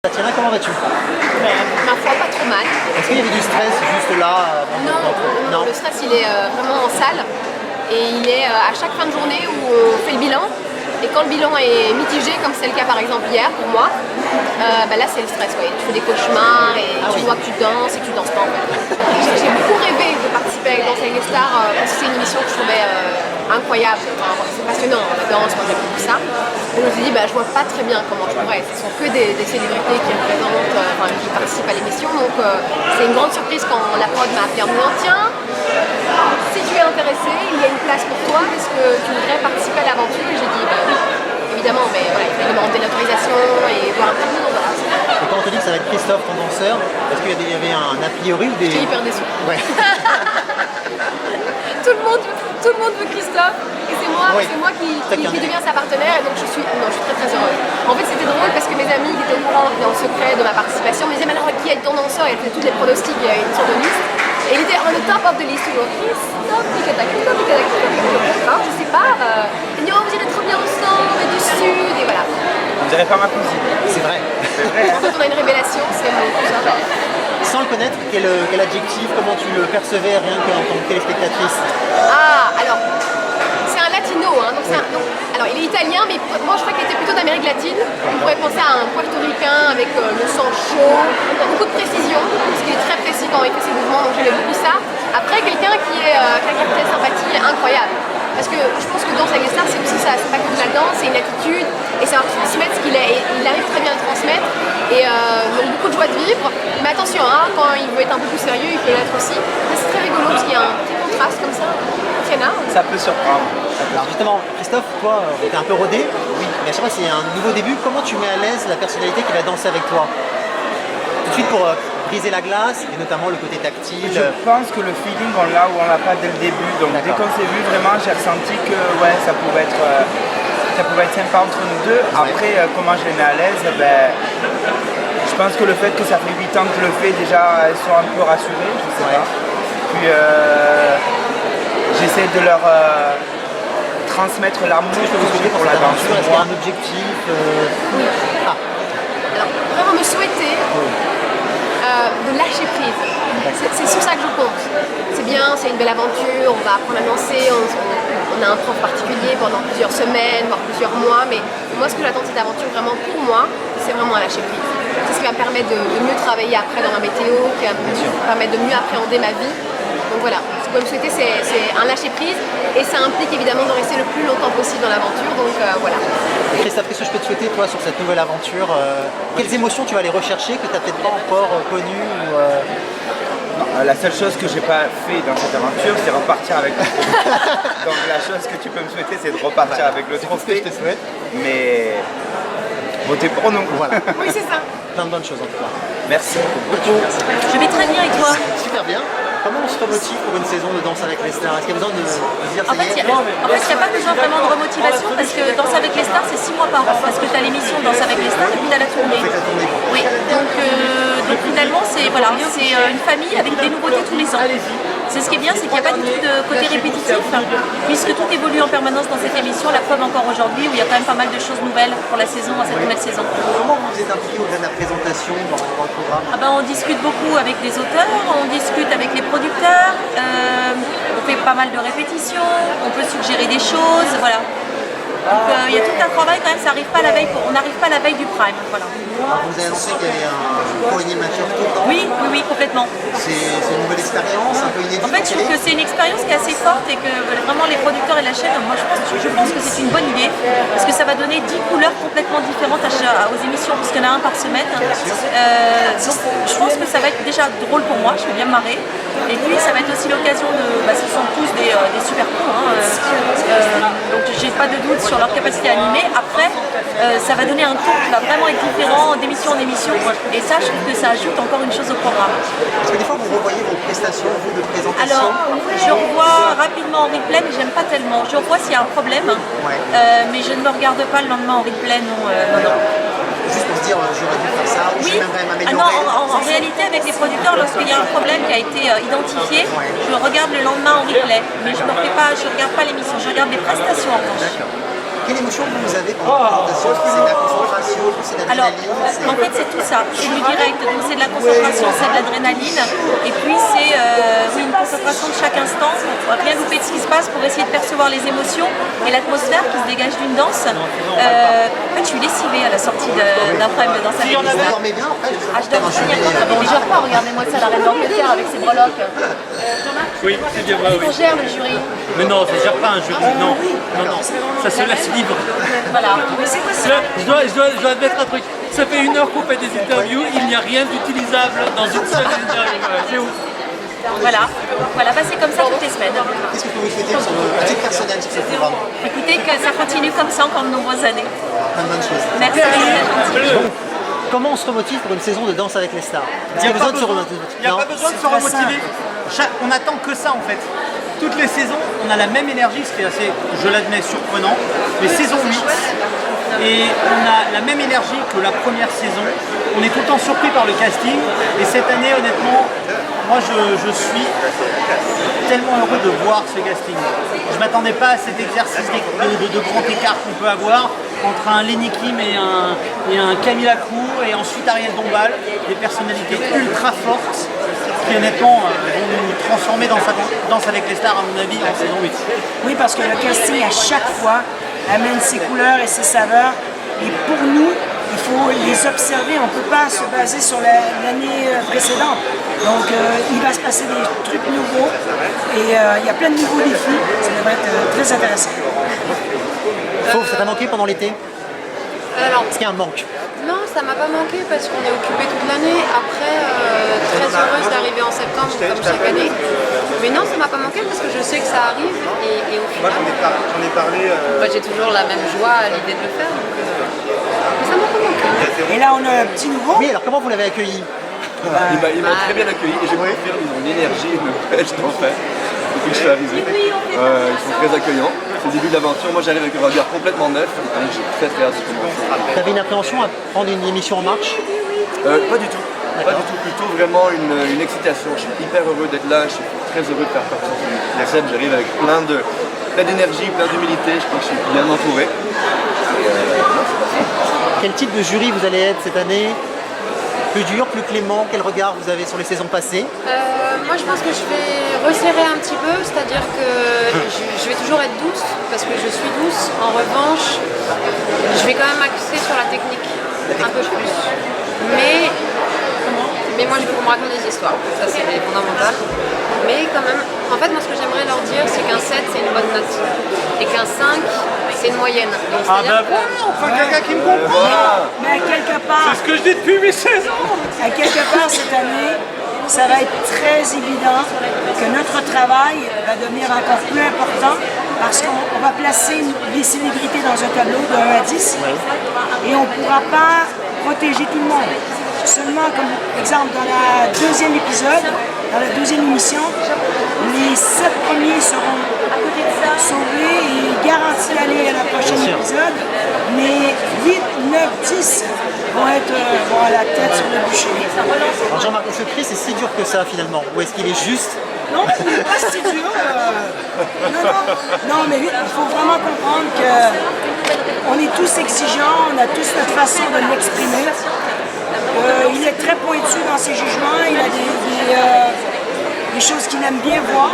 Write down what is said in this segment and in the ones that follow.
Tatiana, comment vas-tu? Ma foi, pas trop mal. Est-ce qu'il y avait du stress juste là Non, le stress il est vraiment en salle et il est à chaque fin de journée où on fait le bilan. Et quand le bilan est mitigé, comme c'est le cas par exemple hier pour moi, là c'est le stress. Ouais. Tu fais des cauchemars et tu vois que tu danses et que tu danses pas en fait. J'ai beaucoup rêvé de participer avec Danse avec les stars parce que c'est une émission que je trouvais incroyable. Enfin, c'est passionnant, la danse, moi j'aime beaucoup ça. Et je me suis dit, je vois pas très bien comment je pourrais. Ce sont que des célébrités qui représentent, qui participent à l'émission. Donc c'est une grande surprise quand la prod m'a appelé en me disant tiens, si tu es intéressé, il y a une place pour toi, est-ce que tu voudrais participer à l'aventure? Et j'ai dit oui, évidemment, mais voilà, il fallait demander l'autorisation et voir un peu tout. Voilà. Et quand on te dit que ça va être Christophe, ton danseur, est-ce qu'il y avait un a priori ou des... J'étais hyper déçue. Ouais. tout le monde veut Christophe et c'est moi qui devient sa partenaire et donc je suis très heureuse. En fait c'était drôle parce que mes amis qui étaient au courant dans le secret de ma participation me disaient mais alors qui est ton danseur? Et elle faisait toutes les pronostics, il y avait une sorte de liste et il était on the top of the list. Christophe, je sais pas, il dit oh vous irez trop bien ensemble et du sud et voilà. On dirait pas ma cousine. C'est vrai. En fait on a une révélation, c'est mon cousin. Sans le connaître, quel adjectif, comment tu le percevais rien qu'en tant que téléspectatrice? Alors, c'est un latino, hein, alors il est italien, mais moi je crois qu'il était plutôt d'Amérique latine. On pourrait penser à un portoricain avec le sang chaud, beaucoup de précision, parce qu'il est très précis quand il fait ses mouvements, donc j'aimais beaucoup ça. Après, quelqu'un qui a une capacité de sympathie incroyable. Parce que je pense que Danse avec les stars, c'est aussi ça, c'est pas que de la danse, c'est une attitude, et ça va transmettre ce qu'il est, et il arrive très bien à le transmettre, et donc beaucoup de joie de vivre, mais attention, hein, quand il veut être un peu plus sérieux, il peut l'être aussi. C'est très rigolo, parce qu'il y a un petit contraste comme ça. Tiana. Ça peut surprendre. Alors justement, Christophe, toi, t'es un peu rodé, oui, mais à chaque fois c'est un nouveau début, comment tu mets à l'aise la personnalité qui va danser avec toi? Tout de suite pour briser la glace, et notamment le côté tactile. Je pense que le feeling, on l'a ou on l'a pas dès le début. Donc dès qu'on s'est vu, vraiment, j'ai ressenti que ça pouvait être sympa entre nous deux. Après, comment je les mets à l'aise, je pense que le fait que ça fait 8 ans que je le fais, déjà, elles sont un peu rassurées, je sais pas. Puis j'essaie de leur transmettre l'amour que vous souhaitez pour la danse. Est-ce qu'il y a un objectif Alors, vraiment me souhaiter de lâcher prise. C'est sur ça que je compte. C'est bien, c'est une belle aventure, on va apprendre à danser, on a un prof particulier pendant plusieurs semaines, voire plusieurs mois, mais moi ce que j'attends de cette aventure vraiment pour moi, c'est vraiment un lâcher prise. C'est ce qui va me permettre de mieux travailler après dans ma météo, qui va me permettre de mieux appréhender ma vie. Donc voilà, ce que je peux me souhaiter c'est un lâcher prise et ça implique évidemment de rester le plus longtemps possible dans l'aventure, donc voilà. Christophe, qu'est-ce que je peux te souhaiter toi sur cette nouvelle aventure? Quelles émotions tu vas aller rechercher que tu n'as peut-être pas encore connues Non, la seule chose que j'ai pas fait dans cette aventure, c'est repartir avec le trophée. Donc la chose que tu peux me souhaiter, c'est de repartir avec le trophée. C'est ce que je te souhaite. Mais votez pour nous. Voilà. Oui, c'est ça. Plein de bonnes choses en tout cas. Merci beaucoup. Je vais très bien et toi? Super bien. Comment on se remotive pour une saison de Danse avec les stars? Est-ce qu'il y a besoin de dire En fait, il n'y a pas besoin vraiment de remotivation parce que Danse avec les stars, c'est 6 mois par an. Parce que tu as l'émission Danse avec les stars et puis tu as la tournée. Oui, donc finalement, c'est une famille avec des nouveautés tous les ans. C'est ce qui est bien, c'est qu'il n'y a pas du tout de côté répétitif, puisque tout évolue en permanence dans cette émission, la preuve encore aujourd'hui, où il y a quand même pas mal de choses nouvelles pour la saison, cette nouvelle saison. Comment vous êtes impliqué au-delà de la présentation dans le programme? On discute beaucoup avec les auteurs, on discute avec les producteurs, on fait pas mal de répétitions, on peut suggérer des choses, voilà. Donc il y a tout un travail quand même, ça arrive pas la veille, on n'arrive pas la veille du prime, voilà. Alors, vous avez annoncé qu'il y avait un co-animateur tout le temps. Oui, complètement. C'est une nouvelle expérience, un peu inédite. En fait, je trouve que c'est une expérience qui est assez forte et que vraiment les producteurs et la chaîne, moi je pense que c'est une bonne idée parce que ça va donner 10 couleurs complètement différentes aux émissions puisqu'il y en a un par semaine. Donc je pense que ça va être déjà drôle pour moi, je vais bien me marrer. Et puis ça va être aussi l'occasion de... ce sont tous des super pros, donc j'ai pas de doute sur leur capacité à animer. Après, ça va donner un ton qui va vraiment être différent d'émission en émission et ça, je trouve que ça ajoute encore une chose au programme. Est-ce que des fois vous revoyez vos prestations, vous, de présentation? Alors, je revois rapidement en replay, mais j'aime pas tellement. Je revois s'il y a un problème, mais je ne me regarde pas le lendemain en replay, non. Juste pour se dire, j'aurais dû faire ça, ou Oui. j'ai même m'améliorer. En réalité, avec les producteurs, lorsqu'il y a un problème qui a été identifié, je regarde le lendemain en replay, mais je ne regarde pas l'émission, je regarde les prestations en revanche. Quelle émotion vous avez pendant la présentation? C'est la concentration, c'est de Alors, l'adrénaline, en fait, c'est tout ça. C'est du direct, donc c'est de la concentration, c'est de l'adrénaline. Et puis, c'est oui, une concentration de chaque instant. On va rien louper de ce qui se passe pour essayer de percevoir les émotions et l'atmosphère qui se dégage d'une danse. En fait, je suis lessivée à la sortie d'un problème de danse avec vous Lisa. dormez bien après? Ah, je dors très bien. Mais je dors pas, regardez-moi ça, la reine d'Angleterre avec ses breloques. Oui, c'est bien moi, oui. On gère le jury. Mais non, ça ne gère pas un jury, non. Non, ça se laisse libre. Voilà. Je dois admettre un truc. Ça fait 1 heure qu'on fait des interviews, il n'y a rien d'utilisable dans une seule interview. C'est ouf. Voilà, bah, c'est comme ça toutes les semaines. Qu'est-ce que vous souhaitez sur le titre personnel sur ce programme? Écoutez, que ça continue comme ça encore de nombreuses années. Plein de bonnes choses. Merci, c'est très gentil. Comment on se remotive pour une saison de Danse avec les stars? Il n'y a pas besoin de se remotiver. On n'attend que ça en fait. Toutes les saisons, on a la même énergie, ce qui est assez, je l'admets, surprenant. Mais saison 8, et on a la même énergie que la première saison. On est tout le temps surpris par le casting. Et cette année, honnêtement, moi je suis tellement heureux de voir ce casting. Je ne m'attendais pas à cet exercice de grand écart qu'on peut avoir entre un Lenny Kim et un Camille Lacour, et ensuite Ariel Dombal, des personnalités ultra fortes qui honnêtement vont nous transformer dans Danse avec les stars, à mon avis, en saison 8. Oui, parce que le casting à chaque fois amène ses couleurs et ses saveurs. Et pour nous, il faut les observer. On ne peut pas se baser sur l'année précédente. Donc il va se passer des trucs nouveaux et il y a plein de nouveaux défis. Ça devrait être très intéressant. Fauve, ça t'a manqué pendant l'été? Alors, Est-ce qu'il y a un manque? non, ça m'a pas manqué parce qu'on est occupé toute l'année. Après, très heureuse d'arriver en septembre comme chaque année. Mais non, ça m'a pas manqué parce que je sais que ça arrive et au final, J'en ai parlé. moi, j'ai toujours la même joie à l'idée de le faire. Donc, mais ça m'a pas manqué. Et là, on a un petit nouveau. Oui, alors comment vous l'avez accueilli? Ils m'ont très bien accueilli et j'ai confirmé, ils ont une énergie, une pêche d'enfer depuis que je suis arrivé. Ils sont très accueillants. C'est le début de l'aventure. Moi j'arrive avec un regard complètement neuf, donc j'ai très hâte de commencer. T'avais une appréhension à prendre une émission en marche? Pas du tout. Pas du tout, plutôt vraiment une excitation. Je suis hyper heureux d'être là, je suis très heureux de faire partie du concept. J'arrive avec plein d'énergie, plein d'humilité, je crois que je suis bien entouré. Quel type de jury vous allez être cette année? Plus dur, plus clément? Quel regard vous avez sur les saisons passées? Moi, je pense que je vais resserrer un petit peu, c'est-à-dire que je vais toujours être douce parce que je suis douce. En revanche, je vais quand même axer sur la technique un peu plus. Mais moi, je vais me raconter des histoires, ça c'est fondamental. Mais quand même, en fait, moi, ce que j'aimerais leur dire, c'est qu'un 7, c'est une bonne note. Et qu'un 5, c'est une moyenne. Donc, Ah c'est-à-dire bah voilà, enfin quelqu'un qui me comprend. Mais à quelque part, C'est ce que je dis depuis mes 16 ans. à quelque part cette année, ça va être très évident que notre travail va devenir encore plus important parce qu'on va placer les célébrités dans un tableau de 1 à 10 et on ne pourra pas protéger tout le monde. Seulement, comme exemple, dans la deuxième épisode, dans la deuxième émission, les 7 premiers seront sauvés et garantis d'aller à la prochaine épisode, mais 8, 9, 10 vont à la tête sur le bûcher. Alors Jean-Marc, est-ce que Chris est si dur que ça finalement? Ou est-ce qu'il est juste? Non, il n'est pas si dur. Non, mais il faut vraiment comprendre qu'on est tous exigeants, on a tous notre façon de l'exprimer. Il est très pointu dans ses jugements, il a des choses qu'il aime bien voir.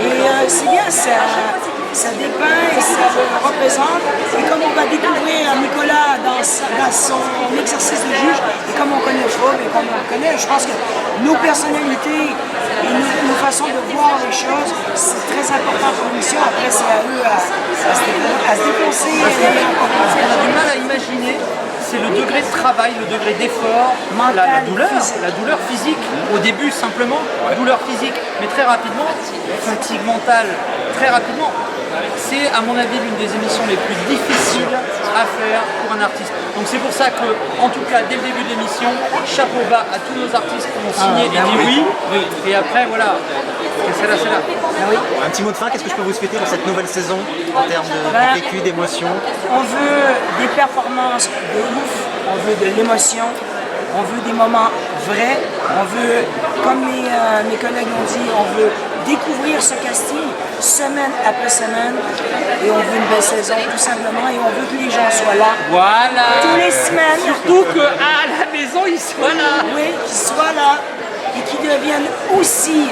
Et c'est bien, ça dépeint et ça représente. Et comme on va découvrir Nicolas dans son exercice de juge, et comme on connaît Fauve et comme on le connaît, je pense que nos personnalités et nos façons de voir les choses, c'est très important pour l'émission. Après, c'est à eux à se défoncer. On a du mal à imaginer, c'est le degré de travail, le degré d'effort, la douleur physique. Au début simplement, douleur physique, mais très rapidement, fatigue mentale, très rapidement. C'est à mon avis l'une des émissions les plus difficiles à faire pour un artiste. Donc c'est pour ça que, en tout cas, dès le début de l'émission, chapeau bas à tous nos artistes qui ont signé et dit oui. Et après, voilà, c'est là. Un petit mot de fin, qu'est-ce que je peux vous souhaiter pour cette nouvelle saison en termes de vécu, d'émotion? On veut des performances de ouf, on veut de l'émotion, on veut des moments vrais, on veut, comme mes collègues l'ont dit, on veut découvrir ce casting, semaine après semaine. Et on veut une belle saison, tout simplement. Et on veut que les gens soient là. Voilà. Tous les semaines. Surtout qu'à la maison, ils soient là. Oui, qu'ils soient là et qu'ils deviennent aussi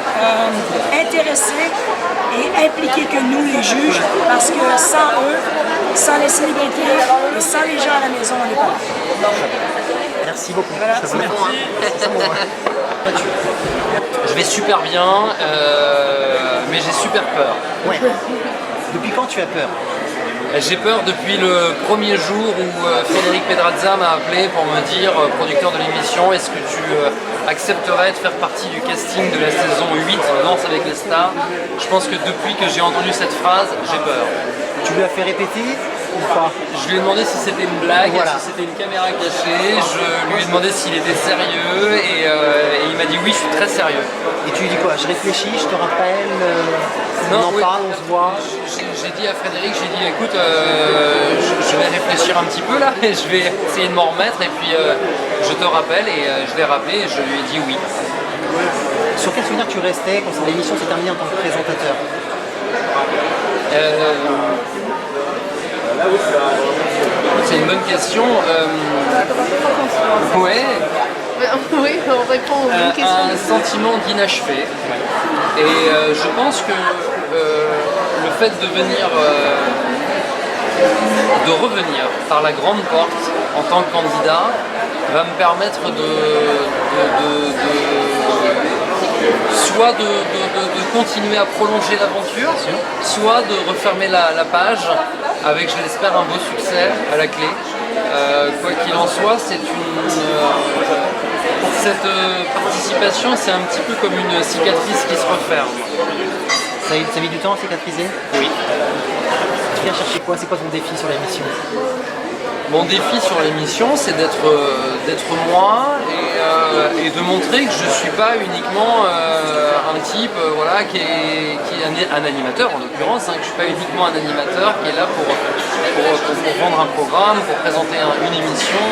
intéressés et impliqués que nous, les juges, parce que sans eux, sans les célébrités et sans les gens à la maison, on n'est pas là. Merci beaucoup. Je vais super bien, mais j'ai super peur. Ouais. Depuis quand tu as peur? J'ai peur depuis le premier jour où Frédéric Pedrazza m'a appelé pour me dire, producteur de l'émission, est-ce que tu accepterais de faire partie du casting de la saison 8 de Danse avec les stars? Je pense que depuis que j'ai entendu cette phrase, j'ai peur. Tu lui as fait répéter ou pas? Je lui ai demandé si c'était une blague, Voilà. si c'était une caméra cachée, je lui ai demandé s'il était sérieux et il m'a dit oui, je suis très sérieux. Et tu lui dis quoi? Je réfléchis, je te rappelle, Non, on en oui. parle, on se voit. J'ai dit à Frédéric, j'ai dit écoute, je vais réfléchir un petit peu là et je vais essayer de m'en remettre et puis je te rappelle et je l'ai rappelé et je lui ai dit oui. Sur quel souvenir tu restais quand l'émission s'est terminée en tant que présentateur? C'est une bonne question. Ouais. Oui, on répond aux bonnes questions. Un sentiment d'inachevé. Et je pense que le fait de revenir par la grande porte en tant que candidat va me permettre soit de continuer à prolonger l'aventure, soit de refermer la page avec, je l'espère, un beau succès à la clé. Quoi qu'il en soit, cette participation, c'est un petit peu comme une cicatrice qui se referme. Ça a mis du temps à cicatriser? Oui. Tu viens chercher quoi? C'est quoi ton défi sur l'émission? Mon défi sur l'émission, c'est d'être moi et de montrer que je ne suis pas uniquement un type voilà, qui est un animateur en l'occurrence, que je ne suis pas uniquement un animateur qui est là pour vendre un programme, pour présenter une émission,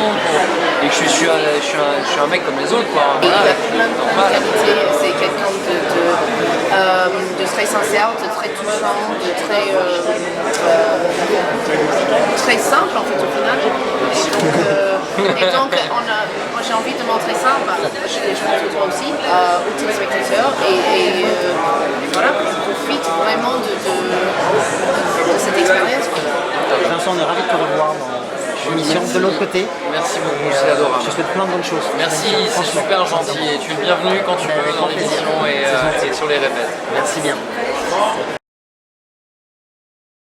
et que je suis un mec comme les autres. Quoi. Et Voilà, il a plein de qualités, c'est quelqu'un de très sincère, de très touchant, de très simple en fait au final. Et donc moi j'ai envie de montrer ça, je pense que toi aussi, aux téléspectateurs et voilà, on profite vraiment de cette expérience. Vincent, on est ravis de te revoir dans l'émission de l'autre côté. Merci beaucoup, c'est adorable. Je te souhaite plein de bonnes choses. Merci, c'est super gentil et tu es le bienvenu quand tu veux dans l'émission et sur les répètes. Merci bien.